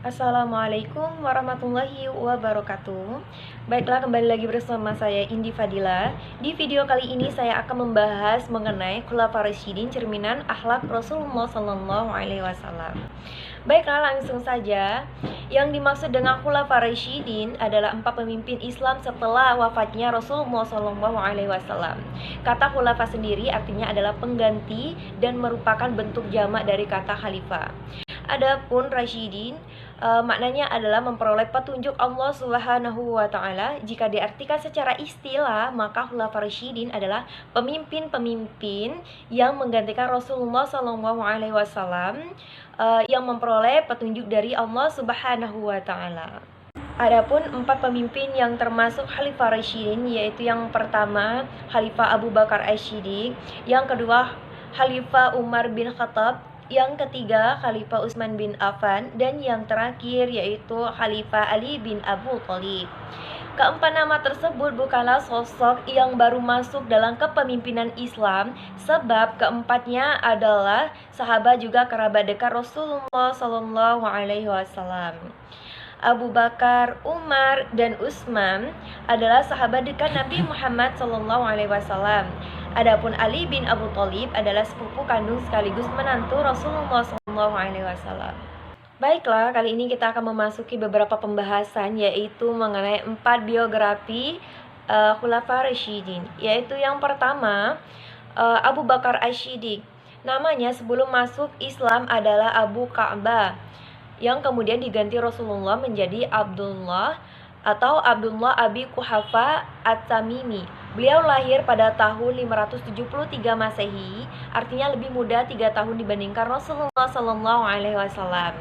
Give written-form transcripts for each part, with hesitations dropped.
Assalamualaikum warahmatullahi wabarakatuh. Baiklah, kembali lagi bersama saya Indi Fadila. Di video kali ini saya akan membahas mengenai Khulafaur Rasyidin, cerminan akhlak Rasulullah SAW. Baiklah, langsung saja. Yang dimaksud dengan Khulafaur Rasyidin adalah 4 pemimpin Islam setelah wafatnya Rasulullah SAW. Kata khulafa sendiri artinya adalah pengganti dan merupakan bentuk jamak dari kata khalifah. Adapun Rasyidin maknanya adalah memperoleh petunjuk Allah Subhanahu wa taala. Jika diartikan secara istilah, maka Khulafaur Rasyidin adalah pemimpin-pemimpin yang menggantikan Rasulullah SAW, yang memperoleh petunjuk dari Allah Subhanahu wa taala. Adapun 4 pemimpin yang termasuk Khalifah Rasyidin, yaitu yang pertama Khalifah Abu Bakar Asy-Syiddiq, yang kedua Khalifah Umar bin Khattab, yang ketiga Khalifah Utsman bin Affan, dan yang terakhir yaitu Khalifah Ali bin Abu Thalib. Keempat nama tersebut bukanlah sosok yang baru masuk dalam kepemimpinan Islam, sebab keempatnya adalah sahabat juga kerabat dekat Rasulullah SAW. Abu Bakar, Umar, dan Utsman adalah sahabat dekat Nabi Muhammad SAW. Adapun Ali bin Abu Thalib adalah sepupu kandung sekaligus menantu Rasulullah SAW. Baiklah, kali ini kita akan memasuki beberapa pembahasan, yaitu mengenai 4 biografi Khulafaur Rasyidin. Yaitu yang pertama, Abu Bakar Asy-Syiddiq. Namanya sebelum masuk Islam adalah Abu Ka'bah, yang kemudian diganti Rasulullah menjadi Abdullah atau Abdullah Abi Quhafa At-Tamimi. Beliau lahir pada tahun 573 Masehi, artinya lebih muda 3 tahun dibandingkan Rasulullah SAW.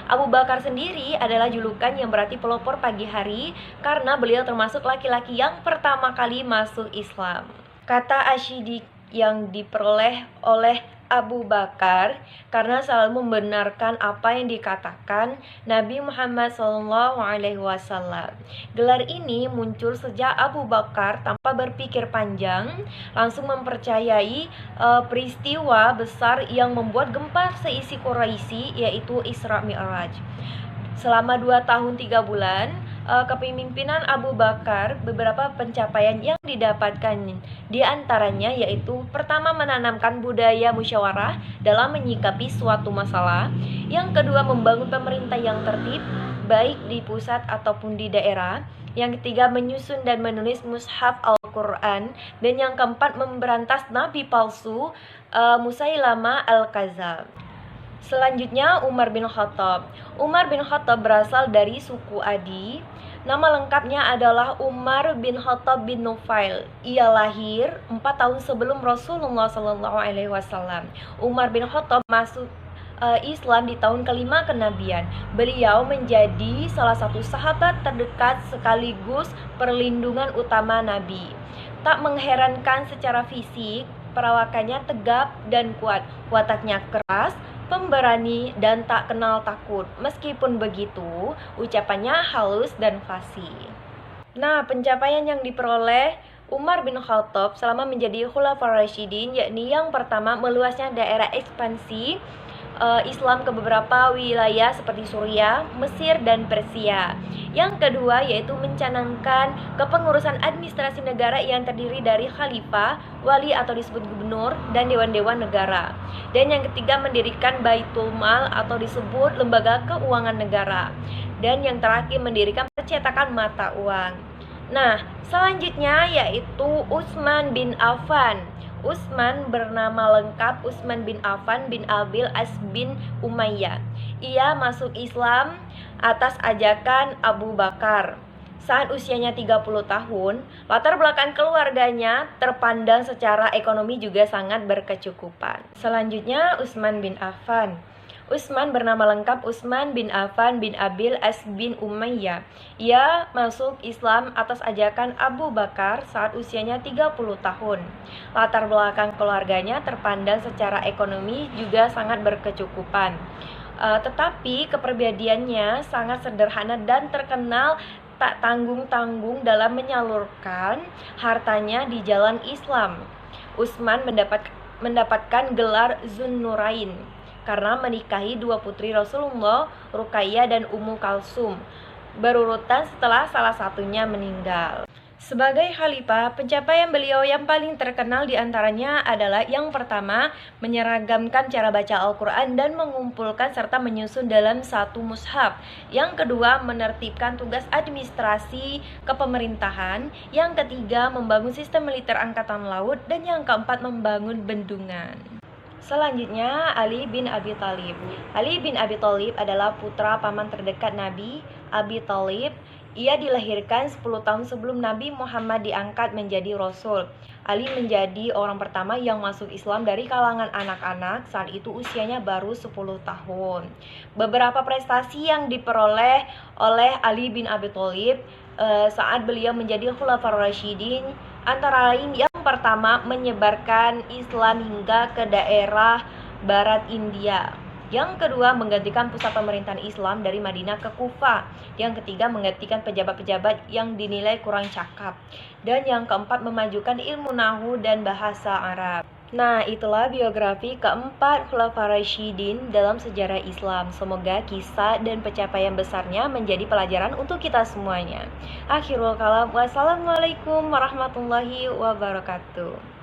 Abu Bakar sendiri adalah julukan yang berarti pelopor pagi hari, karena beliau termasuk laki-laki yang pertama kali masuk Islam. Kata Asy-Syiddiq yang diperoleh oleh Abu Bakar karena selalu membenarkan apa yang dikatakan Nabi Muhammad SAW. Gelar ini muncul sejak Abu Bakar tanpa berpikir panjang langsung mempercayai peristiwa besar yang membuat gempar seisi Quraisy, yaitu Isra Mi'raj. Selama 2 tahun 3 bulan kepemimpinan Abu Bakar, beberapa pencapaian yang didapatkan di antaranya yaitu pertama, menanamkan budaya musyawarah dalam menyikapi suatu masalah. Yang kedua, membangun pemerintah yang tertib baik di pusat ataupun di daerah. Yang ketiga, menyusun dan menulis mushaf Al-Quran. Dan yang keempat, memberantas nabi palsu Musailamah Al-Kadzdzab. Selanjutnya, Umar bin Khattab. Umar bin Khattab berasal dari suku Adi. Nama lengkapnya adalah Umar bin Khattab bin Nufail. Ia lahir 4 tahun sebelum Rasulullah SAW. Umar bin Khattab masuk Islam di tahun kelima kenabian. Beliau menjadi salah satu sahabat terdekat sekaligus perlindungan utama Nabi. Tak mengherankan secara fisik, perawakannya tegap dan kuat, wataknya keras, pemberani, dan tak kenal takut. Meskipun begitu, ucapannya halus dan fasih. Nah, pencapaian yang diperoleh Umar bin Khattab selama menjadi Khulafaur Rasyidin, yakni yang pertama, meluasnya daerah ekspansi Islam ke beberapa wilayah seperti Suriah, Mesir, dan Persia. Yang kedua yaitu mencanangkan kepengurusan administrasi negara yang terdiri dari khalifah, wali atau disebut gubernur, dan dewan-dewan negara. Dan yang ketiga, mendirikan Baitul Mal atau disebut lembaga keuangan negara. Dan yang terakhir, mendirikan percetakan mata uang. Nah, selanjutnya yaitu Utsman bin Affan. Utsman bernama lengkap Utsman bin Affan bin Abil As bin Umayyah. Ia masuk Islam atas ajakan Abu Bakar saat usianya 30 tahun. Latar belakang keluarganya terpandang secara ekonomi juga sangat berkecukupan. Selanjutnya, Utsman bin Affan. Utsman bernama lengkap Utsman bin Affan bin Abil As bin Umayyah. Ia masuk Islam atas ajakan Abu Bakar saat usianya 30 tahun. Latar belakang keluarganya terpandang secara ekonomi juga sangat berkecukupan. Tetapi kepribadiannya sangat sederhana dan terkenal tak tanggung-tanggung dalam menyalurkan hartanya di jalan Islam. Utsman mendapatkan gelar Zunnurain, karena menikahi dua putri Rasulullah, Ruqayyah dan Ummu Kalsum, berurutan setelah salah satunya meninggal. Sebagai khalifah, pencapaian beliau yang paling terkenal diantaranya adalah yang pertama, menyeragamkan cara baca Al-Quran dan mengumpulkan serta menyusun dalam satu mushaf. Yang kedua, menertibkan tugas administrasi kepemerintahan. Yang ketiga, membangun sistem militer angkatan laut. Dan yang keempat, membangun bendungan. Selanjutnya, Ali bin Abi Thalib. Ali bin Abi Thalib adalah putra paman terdekat Nabi, Abi Thalib. Ia dilahirkan 10 tahun sebelum Nabi Muhammad diangkat menjadi Rasul. Ali menjadi orang pertama yang masuk Islam dari kalangan anak-anak, saat itu usianya baru 10 tahun. Beberapa prestasi yang diperoleh oleh Ali bin Abi Thalib saat beliau menjadi Khulafaur Rasyidin, antara lain yang pertama, menyebarkan Islam hingga ke daerah barat India. Yang kedua, menggantikan pusat pemerintahan Islam dari Madinah ke Kufah. Yang ketiga, menggantikan pejabat-pejabat yang dinilai kurang cakap. Dan yang keempat, memajukan ilmu nahwu dan bahasa Arab. Nah, itulah biografi keempat Khulafaur Rasyidin dalam sejarah Islam. Semoga kisah dan pencapaian besarnya menjadi pelajaran untuk kita semuanya. Akhirul kalam, wassalamualaikum warahmatullahi wabarakatuh.